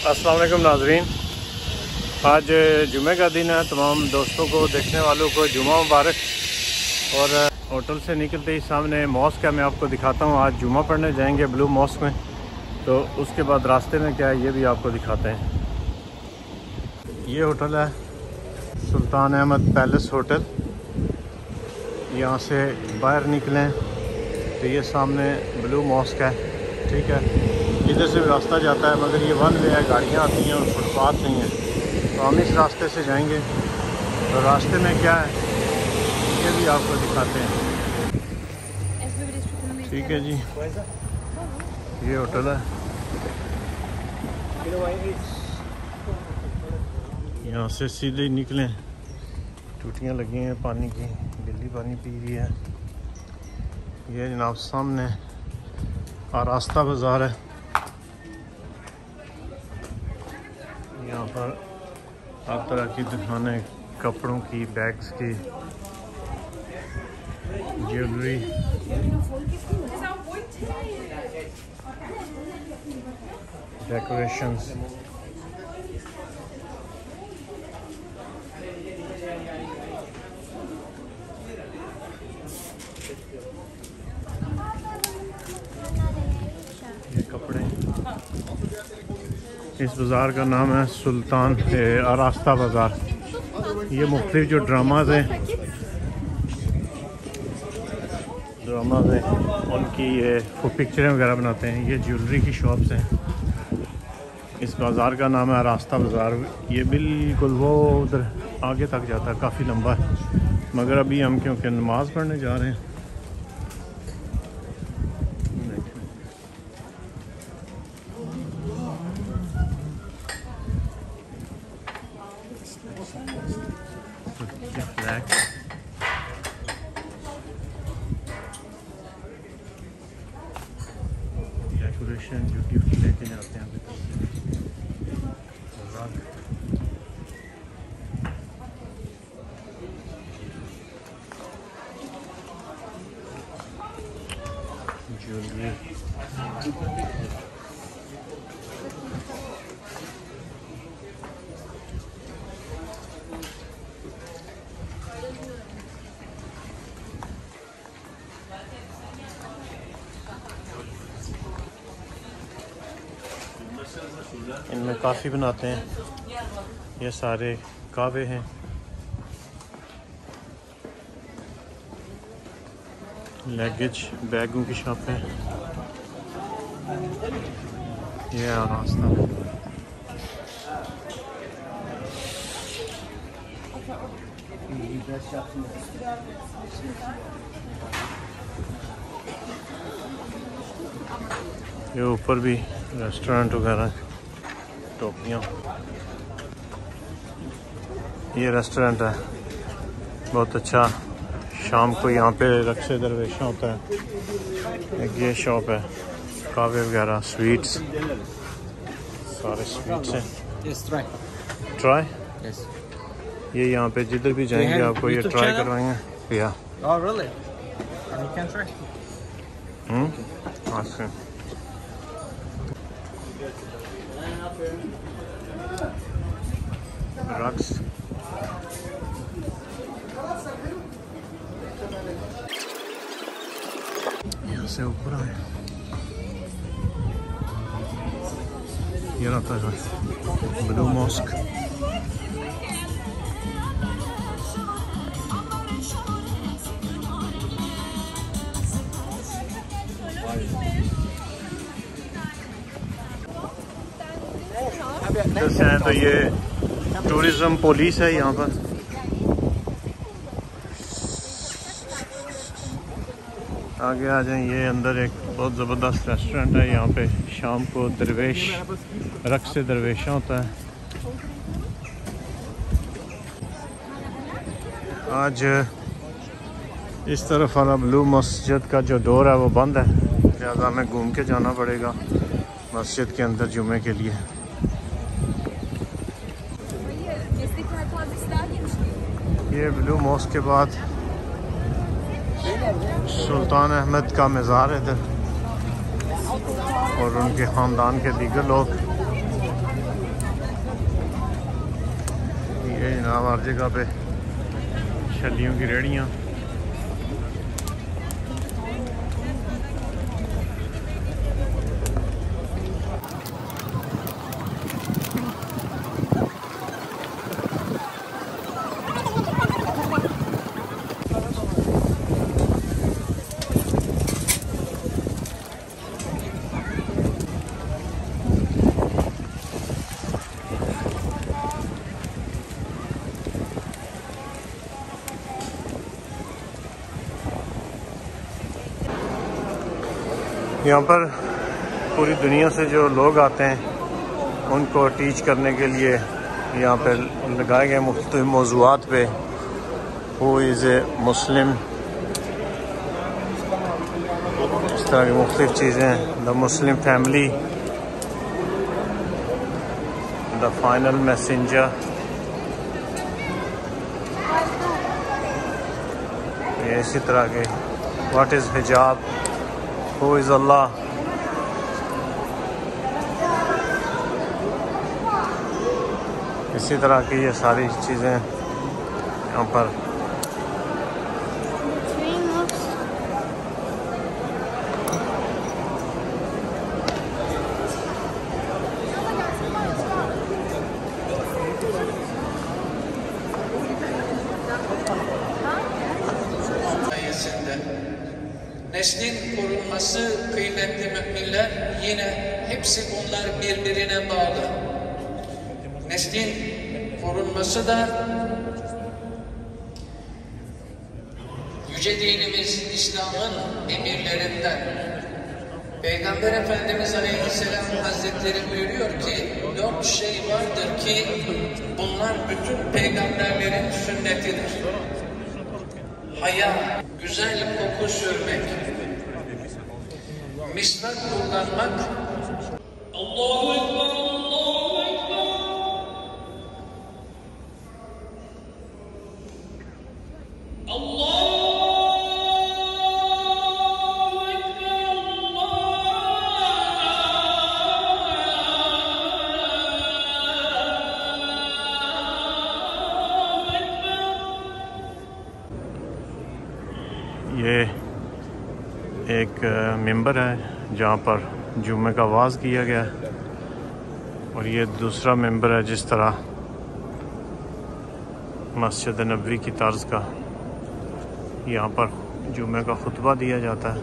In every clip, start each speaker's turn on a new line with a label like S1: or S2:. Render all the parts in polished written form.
S1: अस्सलाम वालेकुम नाज़रीन, आज जुमे का दिन है। तमाम दोस्तों को, देखने वालों को जुमा मुबारक। और होटल से निकलते ही सामने मॉस्क है, मैं आपको दिखाता हूँ। आज जुमा पढ़ने जाएंगे ब्लू मॉस्क में, तो उसके बाद रास्ते में क्या है ये भी आपको दिखाते हैं। ये होटल है सुल्तान अहमद पैलेस होटल। यहाँ से बाहर निकलें तो ये सामने ब्लू मॉस्क है, ठीक है। इधर से भी रास्ता जाता है मगर ये वन वे है, गाड़ियाँ आती हैं और फुटपाथ नहीं है, तो हम इस रास्ते से जाएंगे। तो रास्ते में क्या है ये भी आपको दिखाते हैं, ठीक है जी। ये होटल है, यहाँ से सीधे निकलें, टूटियाँ लगी हैं पानी की, बिल्ली पानी पी रही है। ये जनाब सामने आरास्ता बाज़ार है, यहाँ पर हर तरह की दुकानें, कपड़ों की, बैग्स की, ज्वेलरी। डेकोरेशंस। ये कपड़े। इस बाज़ार का नाम है सुल्तान आरास्ता बाज़ार। ये मुख्तलिफ जो ड्रामाज हैं उनकी ये पिक्चरें वगैरह बनाते हैं। ये ज्वेलरी की शॉप्स हैं। इस बाज़ार का नाम है आरास्ता बाज़ार। ये बिल्कुल वो उधर आगे तक जाता है, काफ़ी लंबा है। मगर अभी हम क्योंकि नमाज़ पढ़ने जा रहे हैं, डेकोरेशन जो गिफ्ट लेके जाते हैं ज्वेलरी। इनमें काफ़ी बनाते हैं, ये सारे कावे हैं। लगेज बैगों की शॉप है। ये रास्ता ये ऊपर भी रेस्टोरेंट वगैरह, टोपियाँ। ये रेस्टोरेंट है बहुत अच्छा, शाम को यहाँ पे रक्से दरवेशा होता है। एक ये शॉप है, कावे वगैरह, स्वीट्स, सारे स्वीट्स हैं। ट्राई ये यहाँ पे जिधर भी जाएंगे आपको ये ट्राई करवाएंगे भैया। अच्छा। रक्स यहाँ से ऊपर आए, ये रहता है ब्लू मॉस्क। जैसे है तो ये टूरिज्म पुलिस है यहाँ पर। आगे आ जाए, ये अंदर एक बहुत ज़बरदस्त रेस्टोरेंट है। यहाँ पे शाम को दरवेश, रक्स से दरवेशा होता है। आज इस तरफ वाला ब्लू मस्जिद का जो डोर है वो बंद है, लिहाजा हमें घूम के जाना पड़ेगा मस्जिद के अंदर जुमे के लिए। ये ब्लू मॉस्क के बाद सुल्तान अहमद का मज़ार है इधर, और उनके ख़ानदान के दीगर लोग जनाब हर जगह पे छलियों की रेहड़ियाँ। यहाँ पर पूरी दुनिया से जो लोग आते हैं उनको टीच करने के लिए यहाँ पे लगाए गए मुख्तलिफ मौज़ूआत पे हु इज़ ए मुस्लिम, इस तरह की मुख्तलिफ चीज़ें, the Muslim family, the final messenger, ये इसी तरह के व्हाट इज़ हिजाब, हु इज़ अल्लाह। इसी तरह की ये सारी चीज़ें यहाँ पर
S2: neslin korunması kıymetli müminler, yine hepsi bunlar birbirine bağlı. Neslin korunması da yüce dinimiz İslam'ın emirlerinden. Peygamber Efendimiz Aleyhisselam Hazretleri buyuruyor ki 4 şey vardır ki bunlar bütün peygamberlerin sünnetidir. Haya, güzel koku sürmek, misvak kullanmak, Allahu Ekber, Allahu Ekber, Allahu Ekber, Allahu Ekber.
S1: ये एक member है जहाँ पर जुम्मे का आवाज़ किया गया और ये दूसरा मेंबर है जिस तरह मस्जिद नबवी की तर्ज का यहाँ पर जुम्मे का खुतबा दिया जाता है।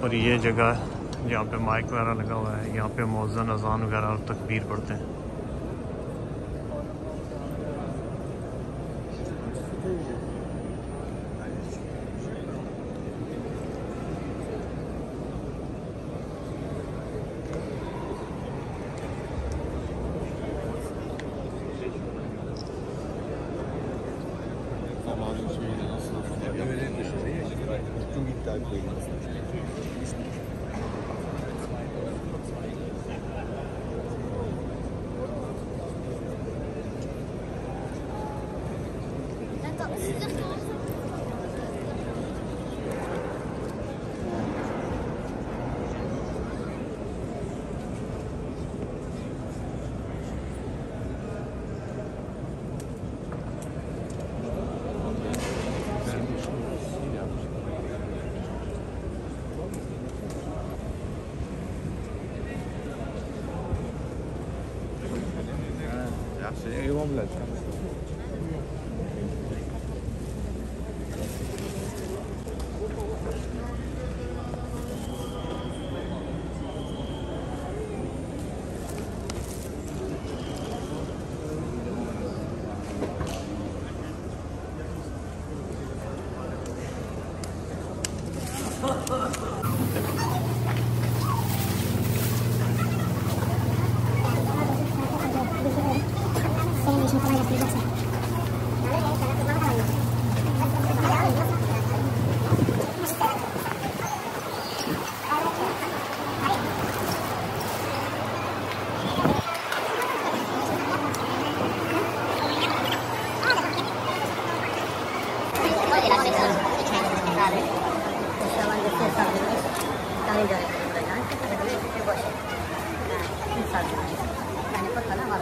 S1: और ये जगह जहाँ पे माइक वगैरह लगा हुआ है, यहाँ पे मौज़न अज़ान वगैरह और तकबीर पढ़ते हैं।
S3: Yani potana var.